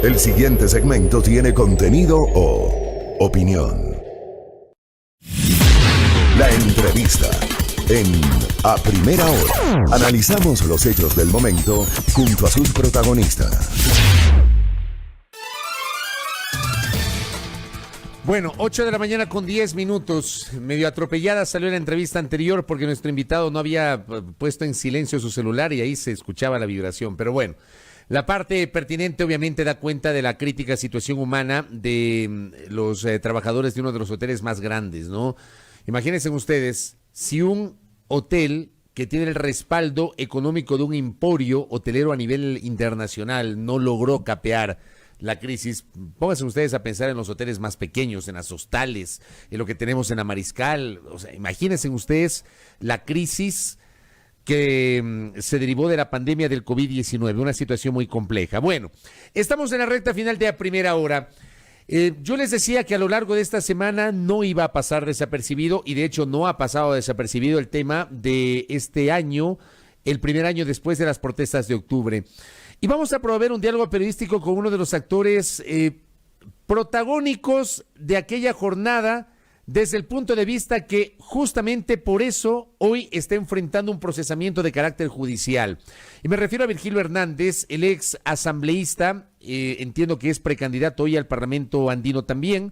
El siguiente segmento tiene contenido o opinión. La entrevista en A Primera Hora. Analizamos los hechos del momento junto a sus protagonistas. Bueno, 8 de la mañana con 10 minutos. Medio atropellada salió la entrevista anterior porque nuestro invitado no había puesto en silencio su celular y ahí se escuchaba la vibración. Pero bueno, la parte pertinente obviamente da cuenta de la crítica situación humana de los trabajadores de uno de los hoteles más grandes, ¿no? Imagínense ustedes, si un hotel que tiene el respaldo económico de un emporio hotelero a nivel internacional no logró capear la crisis, pónganse ustedes a pensar en los hoteles más pequeños, en las hostales, en lo que tenemos en la Mariscal. O sea, imagínense ustedes la crisis que se derivó de la pandemia del COVID-19, una situación muy compleja. Bueno, estamos en la recta final de A Primera Hora. Yo les decía que a lo largo de esta semana no iba a pasar desapercibido, y de hecho no ha pasado desapercibido el tema de este año, el primer año después de las protestas de octubre. Y vamos a promover un diálogo periodístico con uno de los actores protagónicos de aquella jornada, desde el punto de vista que justamente por eso hoy está enfrentando un procesamiento de carácter judicial. Y me refiero a Virgilio Hernández, el ex asambleísta, entiendo que es precandidato hoy al Parlamento andino también.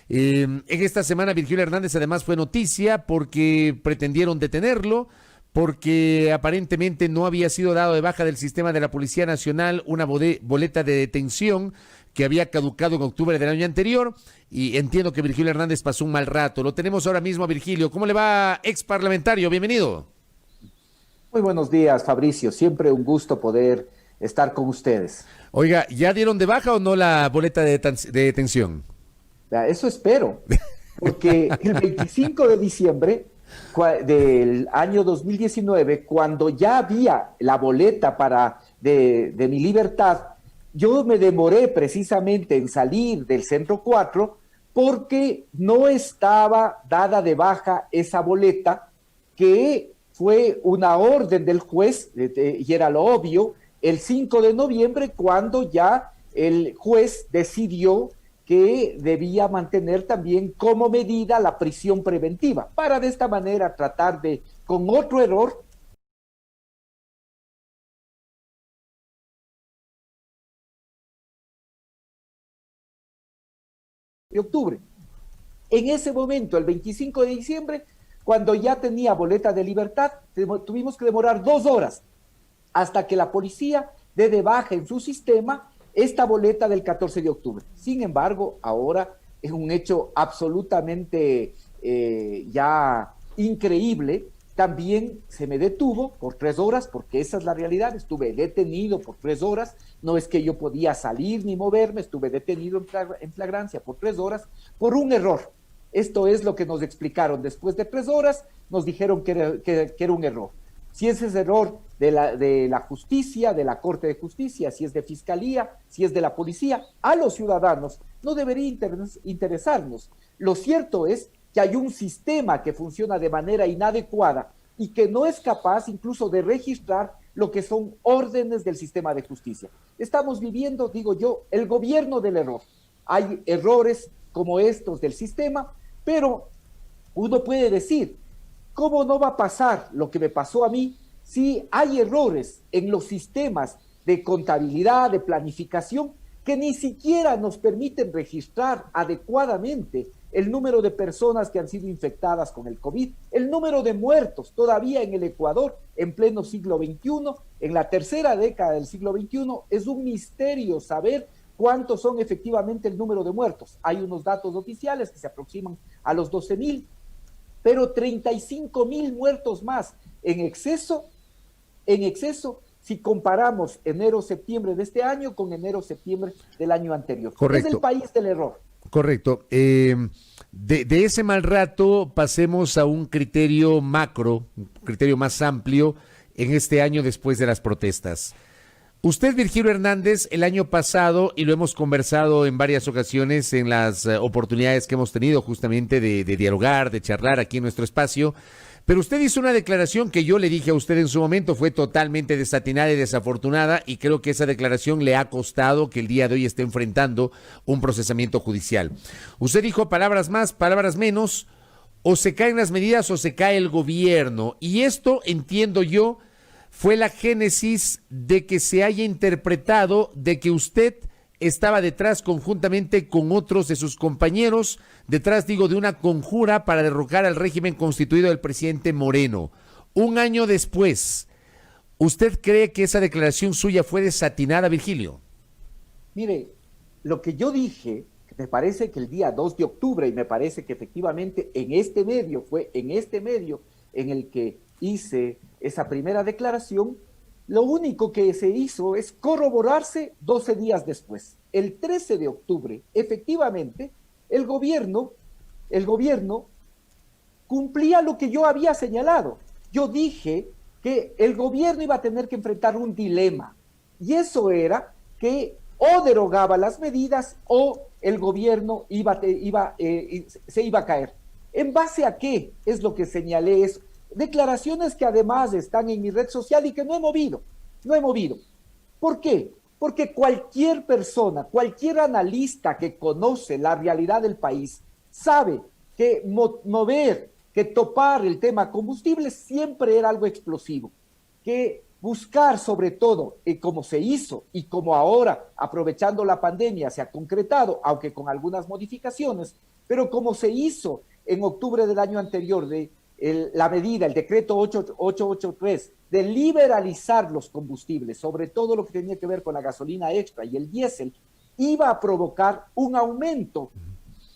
En esta semana Virgilio Hernández además fue noticia porque pretendieron detenerlo, porque aparentemente no había sido dado de baja del sistema de la Policía Nacional una boleta de detención que había caducado en octubre del año anterior, y entiendo que Virgilio Hernández pasó un mal rato. Lo tenemos ahora mismo a Virgilio. ¿Cómo le va, ex parlamentario? Bienvenido. Muy buenos días, Fabricio. Siempre un gusto poder estar con ustedes. Oiga, ¿ya dieron de baja o no la boleta de detención? Eso espero, porque el 25 de diciembre del año 2019, cuando ya había la boleta de mi libertad, yo me demoré precisamente en salir del Centro 4 porque no estaba dada de baja esa boleta, que fue una orden del juez, y era lo obvio, el 5 de noviembre, cuando ya el juez decidió que debía mantener también como medida la prisión preventiva, para de esta manera tratar de, con otro error, de octubre. En ese momento, el 25 de diciembre, cuando ya tenía boleta de libertad, tuvimos que demorar 2 horas hasta que la policía dé de baja en su sistema esta boleta del 14 de octubre. Sin embargo, ahora es un hecho absolutamente ya increíble. También se me detuvo por 3 horas, porque esa es la realidad. Estuve detenido por 3 horas. No es que yo podía salir ni moverme, estuve detenido en flagrancia por 3 horas por un error. Esto es lo que nos explicaron. Después de 3 horas nos dijeron que era un error. Si ese es error de la justicia, de la Corte de Justicia, si es de Fiscalía, si es de la Policía, a los ciudadanos no debería interesarnos. Lo cierto es que hay un sistema que funciona de manera inadecuada y que no es capaz incluso de registrar lo que son órdenes del sistema de justicia. Estamos viviendo, digo yo, el gobierno del error. Hay errores como estos del sistema, pero uno puede decir, ¿cómo no va a pasar lo que me pasó a mí si hay errores en los sistemas de contabilidad, de planificación, que ni siquiera nos permiten registrar adecuadamente el número de personas que han sido infectadas con el COVID, el número de muertos todavía en el Ecuador en pleno siglo XXI, en la tercera década del siglo XXI? Es un misterio saber cuántos son efectivamente el número de muertos. Hay unos datos oficiales que se aproximan a los 12,000, pero 35,000 muertos más en exceso, si comparamos enero-septiembre de este año con enero-septiembre del año anterior. Correcto. Es el país del error. Correcto. De ese mal rato pasemos a un criterio macro, un criterio más amplio en este año después de las protestas. Usted, Virgilio Hernández, el año pasado, y lo hemos conversado en varias ocasiones en las oportunidades que hemos tenido justamente de dialogar, de charlar aquí en nuestro espacio, Pero usted hizo una declaración que yo le dije a usted en su momento, fue totalmente desatinada y desafortunada, y creo que esa declaración le ha costado que el día de hoy esté enfrentando un procesamiento judicial. Usted dijo palabras más, palabras menos, o se caen las medidas o se cae el gobierno. Y esto, entiendo yo, fue la génesis de que se haya interpretado de que usted estaba detrás conjuntamente con otros de sus compañeros, detrás, digo, de una conjura para derrocar al régimen constituido del presidente Moreno. Un año después, ¿usted cree que esa declaración suya fue desatinada, Virgilio? Mire, lo que yo dije, me parece que el día 2 de octubre, y me parece que efectivamente fue en este medio en el que hice esa primera declaración, lo único que se hizo es corroborarse 12 días después. El 13 de octubre, efectivamente, el gobierno cumplía lo que yo había señalado. Yo dije que el gobierno iba a tener que enfrentar un dilema, y eso era que o derogaba las medidas o el gobierno se iba a caer. ¿En base a qué? Es lo que señalé, es declaraciones que además están en mi red social y que no he movido. ¿Por qué? Porque cualquier persona, cualquier analista que conoce la realidad del país sabe que que topar el tema combustible siempre era algo explosivo, que buscar sobre todo, como se hizo y como ahora, aprovechando la pandemia, se ha concretado, aunque con algunas modificaciones, pero como se hizo en octubre del año anterior la medida, el decreto 883, de liberalizar los combustibles, sobre todo lo que tenía que ver con la gasolina extra y el diésel, iba a provocar un aumento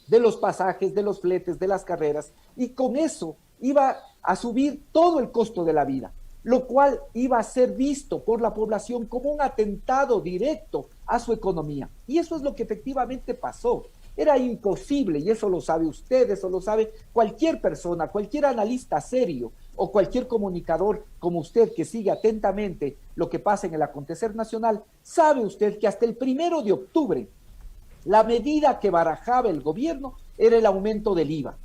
de los pasajes, de los fletes, de las carreras, y con eso iba a subir todo el costo de la vida, lo cual iba a ser visto por la población como un atentado directo a su economía. Y eso es lo que efectivamente pasó. Era imposible, y eso lo sabe usted, eso lo sabe cualquier persona, cualquier analista serio o cualquier comunicador como usted que sigue atentamente lo que pasa en el acontecer nacional, sabe usted que hasta el 1 de octubre la medida que barajaba el gobierno era el aumento del IVA.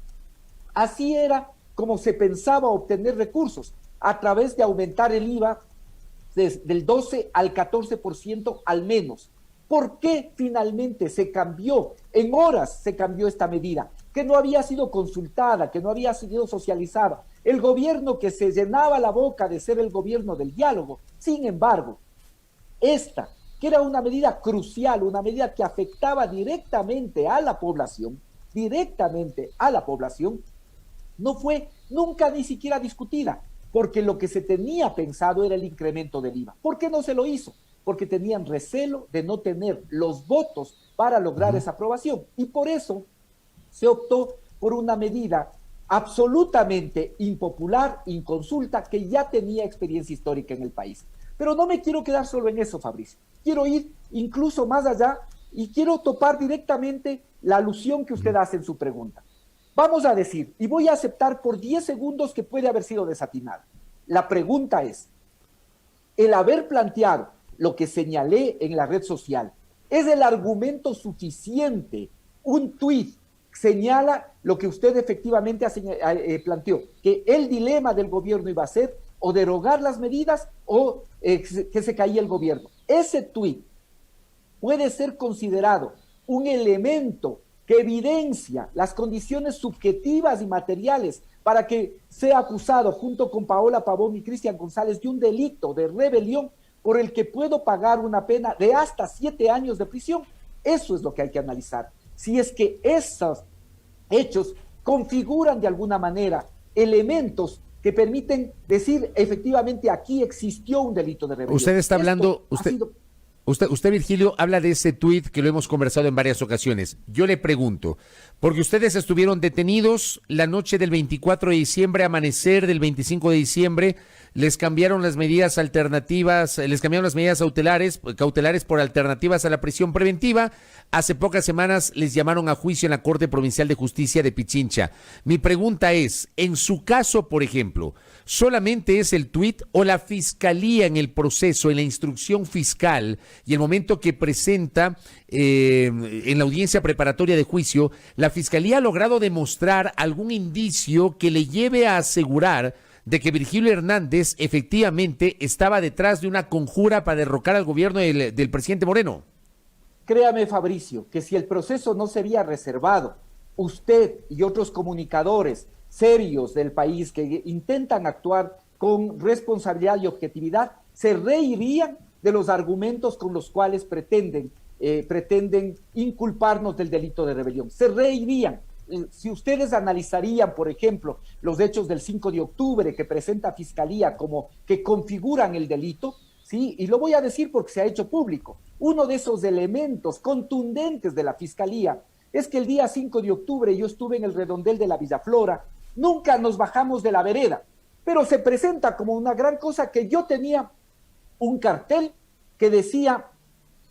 Así era como se pensaba obtener recursos, a través de aumentar el IVA del 12 al 14% al menos. ¿Por qué finalmente se cambió? En horas se cambió esta medida, que no había sido consultada, que no había sido socializada. El gobierno que se llenaba la boca de ser el gobierno del diálogo, sin embargo, esta, que era una medida crucial, una medida que afectaba directamente a la población, no fue nunca ni siquiera discutida, porque lo que se tenía pensado era el incremento del IVA. ¿Por qué no se lo hizo? Porque tenían recelo de no tener los votos para lograr esa aprobación. Y por eso se optó por una medida absolutamente impopular, inconsulta, que ya tenía experiencia histórica en el país. Pero no me quiero quedar solo en eso, Fabricio. Quiero ir incluso más allá y quiero topar directamente la alusión que usted hace en su pregunta. Vamos a decir, y voy a aceptar por 10 segundos que puede haber sido desatinada. La pregunta es, el haber planteado lo que señalé en la red social, ¿es el argumento suficiente? Un tuit señala lo que usted efectivamente planteó, que el dilema del gobierno iba a ser o derogar las medidas o que se caía el gobierno. Ese tuit puede ser considerado un elemento que evidencia las condiciones subjetivas y materiales para que sea acusado junto con Paola Pavón y Cristian González de un delito de rebelión por el que puedo pagar una pena de hasta 7 años de prisión. Eso es lo que hay que analizar. Si es que esos hechos configuran de alguna manera elementos que permiten decir efectivamente aquí existió un delito de rebelión. Usted está hablando, usted, Virgilio, habla de ese tuit que lo hemos conversado en varias ocasiones. Yo le pregunto, porque ustedes estuvieron detenidos la noche del 24 de diciembre, amanecer del 25 de diciembre, les cambiaron las medidas alternativas, les cambiaron las medidas cautelares por alternativas a la prisión preventiva. Hace pocas semanas les llamaron a juicio en la Corte Provincial de Justicia de Pichincha. Mi pregunta es, en su caso, por ejemplo, ¿solamente es el tuit o la fiscalía en el proceso, en la instrucción fiscal y el momento que presenta en la audiencia preparatoria de juicio, la fiscalía ha logrado demostrar algún indicio que le lleve a asegurar de que Virgilio Hernández efectivamente estaba detrás de una conjura para derrocar al gobierno del presidente Moreno? Créame, Fabricio, que si el proceso no sería reservado, usted y otros comunicadores serios del país que intentan actuar con responsabilidad y objetividad, se reirían de los argumentos con los cuales pretenden inculparnos del delito de rebelión. Se reirían. Si ustedes analizarían, por ejemplo, los hechos del 5 de octubre que presenta Fiscalía como que configuran el delito, ¿sí? Y lo voy a decir porque se ha hecho público. Uno de esos elementos contundentes de la Fiscalía es que el día 5 de octubre yo estuve en el redondel de la Villaflora, nunca nos bajamos de la vereda, pero se presenta como una gran cosa que yo tenía un cartel que decía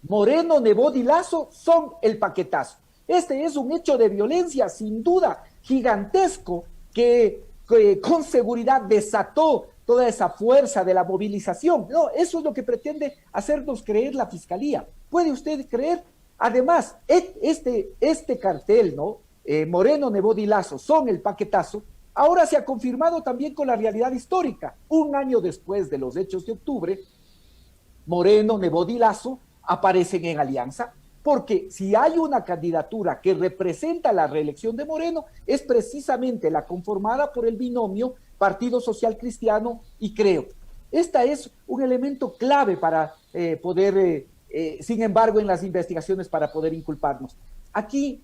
Moreno, Nebot y Lazo son el paquetazo. Este es un hecho de violencia sin duda gigantesco que con seguridad desató toda esa fuerza de la movilización. No, eso es lo que pretende hacernos creer la Fiscalía. ¿Puede usted creer? Además, este cartel, ¿no? Moreno, Nebot y Lazo son el paquetazo. Ahora se ha confirmado también con la realidad histórica. Un año después de los hechos de octubre, Moreno, Nebot y Lazo aparecen en alianza, porque si hay una candidatura que representa la reelección de Moreno, es precisamente la conformada por el binomio Partido Social Cristiano y Creo. Este es un elemento clave para poder, sin embargo, en las investigaciones para poder inculparnos. Aquí,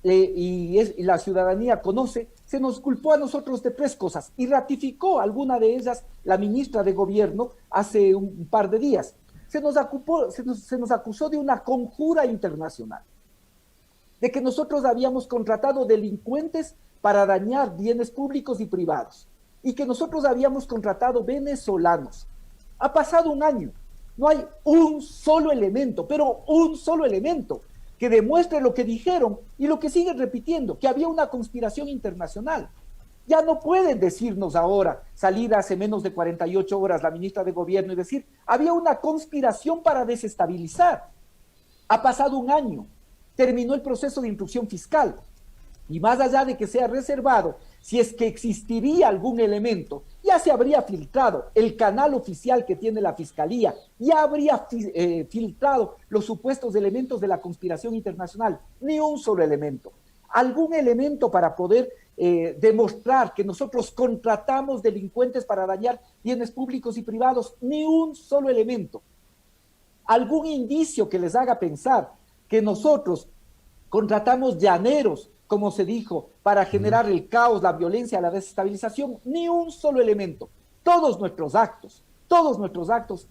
y la ciudadanía conoce, se nos culpó a nosotros de 3 cosas y ratificó alguna de ellas la ministra de Gobierno hace un par de días. Se nos acusó de una conjura internacional, de que nosotros habíamos contratado delincuentes para dañar bienes públicos y privados, y que nosotros habíamos contratado venezolanos. Ha pasado un año, no hay un solo elemento, pero un solo elemento que demuestre lo que dijeron y lo que siguen repitiendo, que había una conspiración internacional. Ya no pueden decirnos ahora, salir hace menos de 48 horas la ministra de Gobierno y decir, había una conspiración para desestabilizar. Ha pasado un año, terminó el proceso de instrucción fiscal, y más allá de que sea reservado, si es que existiría algún elemento, ya se habría filtrado el canal oficial que tiene la Fiscalía, ya habría filtrado los supuestos elementos de la conspiración internacional, ni un solo elemento. Algún elemento para poder demostrar que nosotros contratamos delincuentes para dañar bienes públicos y privados, ni un solo elemento. Algún indicio que les haga pensar que nosotros contratamos llaneros, como se dijo, para generar el caos, la violencia, la desestabilización, ni un solo elemento. Todos nuestros actos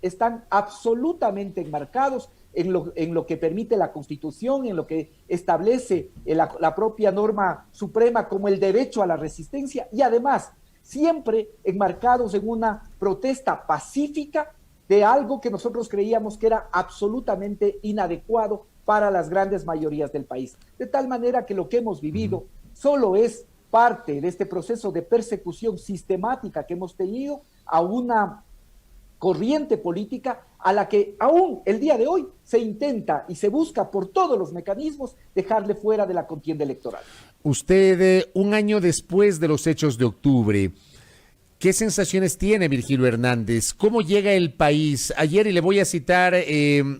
están absolutamente enmarcados en lo que permite la Constitución, en lo que establece la propia norma suprema como el derecho a la resistencia, y además siempre enmarcados en una protesta pacífica de algo que nosotros creíamos que era absolutamente inadecuado para las grandes mayorías del país. De tal manera que lo que hemos vivido solo es parte de este proceso de persecución sistemática que hemos tenido a una corriente política a la que aún el día de hoy se intenta y se busca por todos los mecanismos dejarle fuera de la contienda electoral. Usted, un año después de los hechos de octubre, ¿qué sensaciones tiene Virgilio Hernández? ¿Cómo llega el país? Ayer, y le voy a citar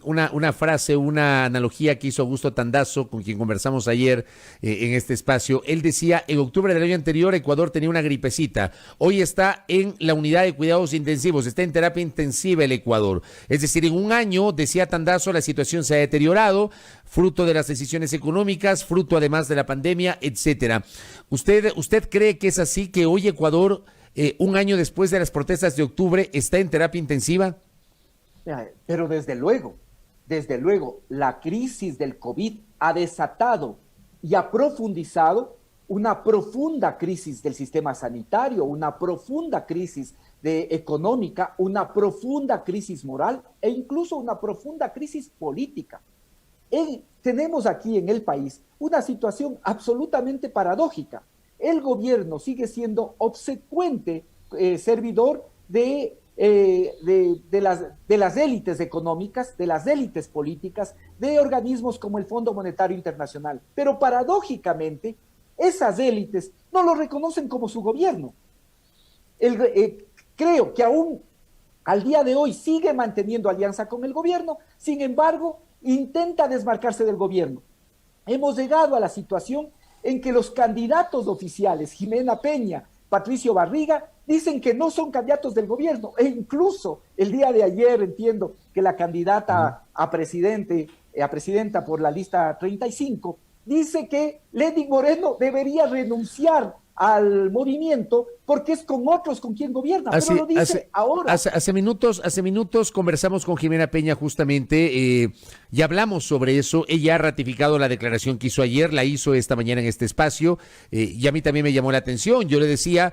una frase, una analogía que hizo Augusto Tandazo, con quien conversamos ayer en este espacio. Él decía, en octubre del año anterior Ecuador tenía una gripecita. Hoy está en la unidad de cuidados intensivos, está en terapia intensiva el Ecuador. Es decir, en un año, decía Tandazo, la situación se ha deteriorado, fruto de las decisiones económicas, fruto además de la pandemia, etcétera. ¿Usted cree que es así, que hoy Ecuador, un año después de las protestas de octubre, está en terapia intensiva? Pero desde luego, la crisis del COVID ha desatado y ha profundizado una profunda crisis del sistema sanitario, una profunda crisis económica, una profunda crisis moral e incluso una profunda crisis política. Tenemos aquí en el país una situación absolutamente paradójica. El gobierno sigue siendo obsecuente servidor de las élites económicas, de las élites políticas, de organismos como el Fondo Monetario Internacional. Pero paradójicamente, esas élites no lo reconocen como su gobierno. Creo que aún al día de hoy sigue manteniendo alianza con el gobierno, sin embargo, intenta desmarcarse del gobierno. Hemos llegado a la situación en que los candidatos oficiales, Ximena Peña, Patricio Barriga, dicen que no son candidatos del gobierno, e incluso el día de ayer entiendo que la candidata a presidenta por la lista 35 dice que Lenín Moreno debería renunciar al movimiento porque es con otros con quien gobierna, pero lo dice ahora. Hace minutos conversamos con Ximena Peña justamente y hablamos sobre eso. Ella ha ratificado la declaración que hizo ayer, la hizo esta mañana en este espacio y a mí también me llamó la atención. Yo le decía,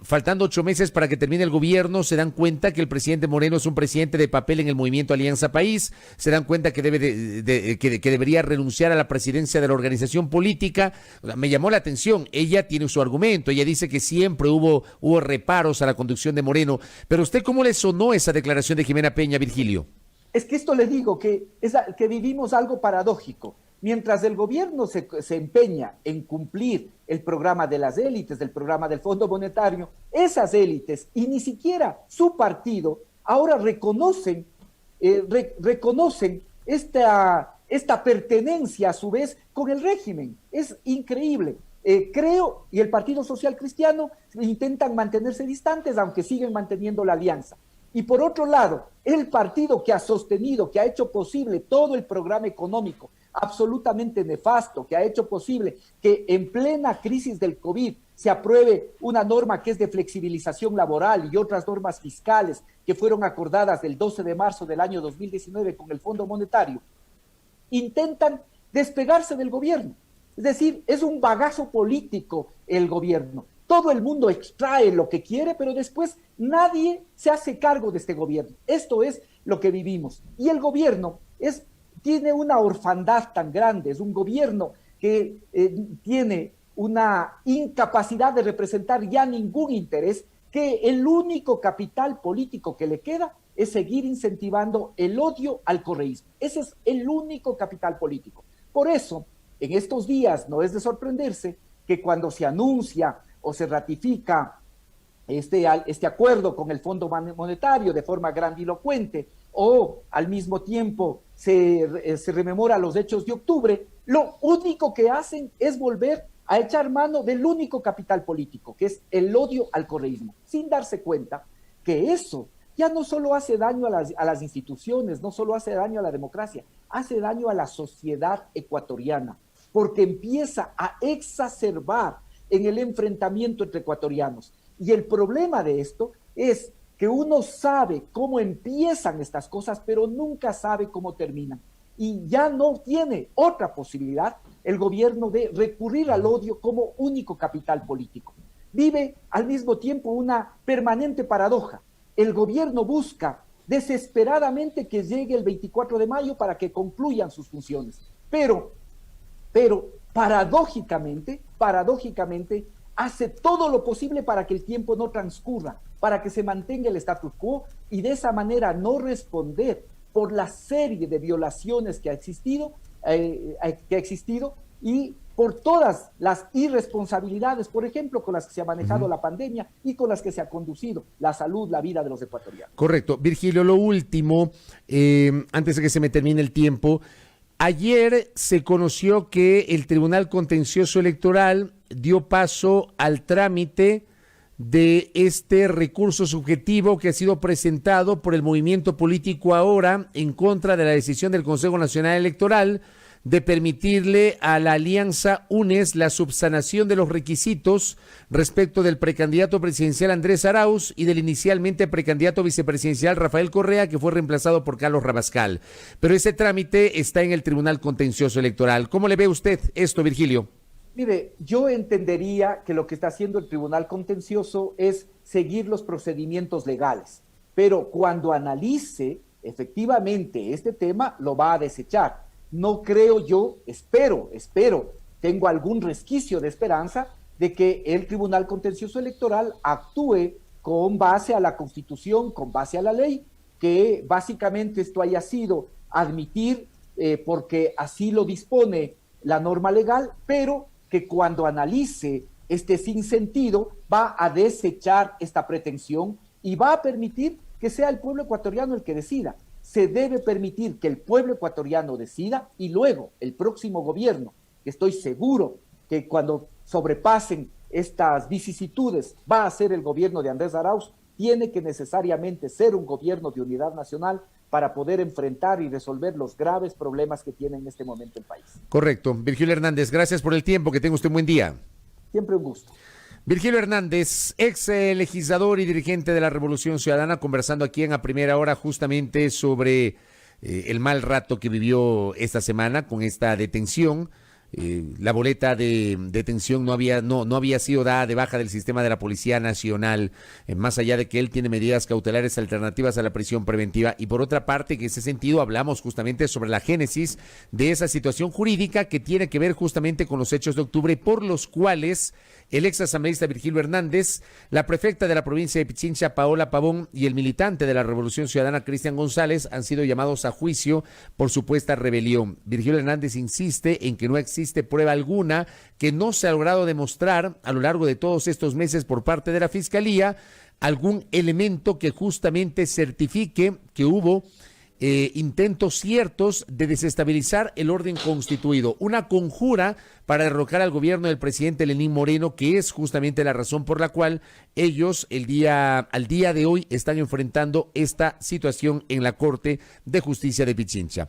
faltando 8 meses para que termine el gobierno, se dan cuenta que el presidente Moreno es un presidente de papel en el movimiento Alianza País, se dan cuenta que que debería renunciar a la presidencia de la organización política. O sea, me llamó la atención. Ella tiene su argumento, ella dice que siempre hubo reparos a la conducción de Moreno, pero ¿usted cómo le sonó esa declaración de Ximena Peña, Virgilio? Es que esto le digo, que vivimos algo paradójico. Mientras el gobierno se empeña en cumplir el programa de las élites, del programa del Fondo Monetario, esas élites y ni siquiera su partido ahora reconocen esta pertenencia a su vez con el régimen. Es increíble. Creo, y el Partido Social Cristiano intentan mantenerse distantes, aunque siguen manteniendo la alianza. Y por otro lado, el partido que ha sostenido, que ha hecho posible todo el programa económico absolutamente nefasto, que ha hecho posible que en plena crisis del COVID se apruebe una norma que es de flexibilización laboral y otras normas fiscales que fueron acordadas el 12 de marzo del año 2019 con el Fondo Monetario, intentan despegarse del gobierno. Es decir, es un bagazo político el gobierno. Todo el mundo extrae lo que quiere, pero después nadie se hace cargo de este gobierno. Esto es lo que vivimos. Y el gobierno tiene una orfandad tan grande, es un gobierno que tiene una incapacidad de representar ya ningún interés, que el único capital político que le queda es seguir incentivando el odio al correísmo. Ese es el único capital político. Por eso, en estos días no es de sorprenderse que cuando se anuncia o se ratifica este acuerdo con el Fondo Monetario de forma grandilocuente o al mismo tiempo se rememora los hechos de octubre, lo único que hacen es volver a echar mano del único capital político, que es el odio al correísmo, sin darse cuenta que eso ya no solo hace daño a las instituciones, no solo hace daño a la democracia, hace daño a la sociedad ecuatoriana, porque empieza a exacerbar en el enfrentamiento entre ecuatorianos. Y el problema de esto es que uno sabe cómo empiezan estas cosas, pero nunca sabe cómo terminan. Y ya no tiene otra posibilidad el gobierno de recurrir al odio como único capital político. Vive al mismo tiempo una permanente paradoja. El gobierno busca desesperadamente que llegue el 24 de mayo para que concluyan sus funciones. Pero paradójicamente, hace todo lo posible para que el tiempo no transcurra, para que se mantenga el status quo y de esa manera no responder por la serie de violaciones que ha existido y por todas las irresponsabilidades, por ejemplo, con las que se ha manejado la pandemia y con las que se ha conducido la salud, la vida de los ecuatorianos. Correcto. Virgilio, lo último, antes de que se me termine el tiempo, ayer se conoció que el Tribunal Contencioso Electoral dio paso al trámite de este recurso subjetivo que ha sido presentado por el movimiento político Ahora en contra de la decisión del Consejo Nacional Electoral de permitirle a la alianza UNES la subsanación de los requisitos respecto del precandidato presidencial Andrés Arauz y del inicialmente precandidato vicepresidencial Rafael Correa, que fue reemplazado por Carlos Rabascal. Pero ese trámite está en el Tribunal Contencioso Electoral. ¿Cómo le ve usted esto, Virgilio? Mire, yo entendería que lo que está haciendo el Tribunal Contencioso es seguir los procedimientos legales, pero cuando analice efectivamente este tema, lo va a desechar. No creo yo, espero, tengo algún resquicio de esperanza de que el Tribunal Contencioso Electoral actúe con base a la Constitución, con base a la ley, que básicamente esto haya sido admitir porque así lo dispone la norma legal, pero que cuando analice este sinsentido va a desechar esta pretensión y va a permitir que sea el pueblo ecuatoriano el que decida. Se debe permitir que el pueblo ecuatoriano decida y luego el próximo gobierno, que estoy seguro que cuando sobrepasen estas vicisitudes va a ser el gobierno de Andrés Arauz, tiene que necesariamente ser un gobierno de unidad nacional para poder enfrentar y resolver los graves problemas que tiene en este momento el país. Correcto. Virgilio Hernández, gracias por el tiempo, que tenga usted un buen día. Siempre un gusto. Virgilio Hernández, ex legislador y dirigente de la Revolución Ciudadana, conversando aquí en A Primera Hora justamente sobre el mal rato que vivió esta semana con esta detención. La boleta de detención no había sido dada de baja del sistema de la Policía Nacional, más allá de que él tiene medidas cautelares alternativas a la prisión preventiva. Y por otra parte, en ese sentido hablamos justamente sobre la génesis de esa situación jurídica que tiene que ver justamente con los hechos de octubre, por los cuales el ex asambleísta Virgilio Hernández, la prefecta de la provincia de Pichincha, Paola Pavón, y el militante de la Revolución Ciudadana, Cristian González, han sido llamados a juicio por supuesta rebelión. Virgilio Hernández insiste en que no existe prueba alguna, que no se ha logrado demostrar a lo largo de todos estos meses por parte de la Fiscalía algún elemento que justamente certifique que hubo intentos ciertos de desestabilizar el orden constituido, una conjura para derrocar al gobierno del presidente Lenín Moreno, que es justamente la razón por la cual ellos al día de hoy están enfrentando esta situación en la Corte de Justicia de Pichincha.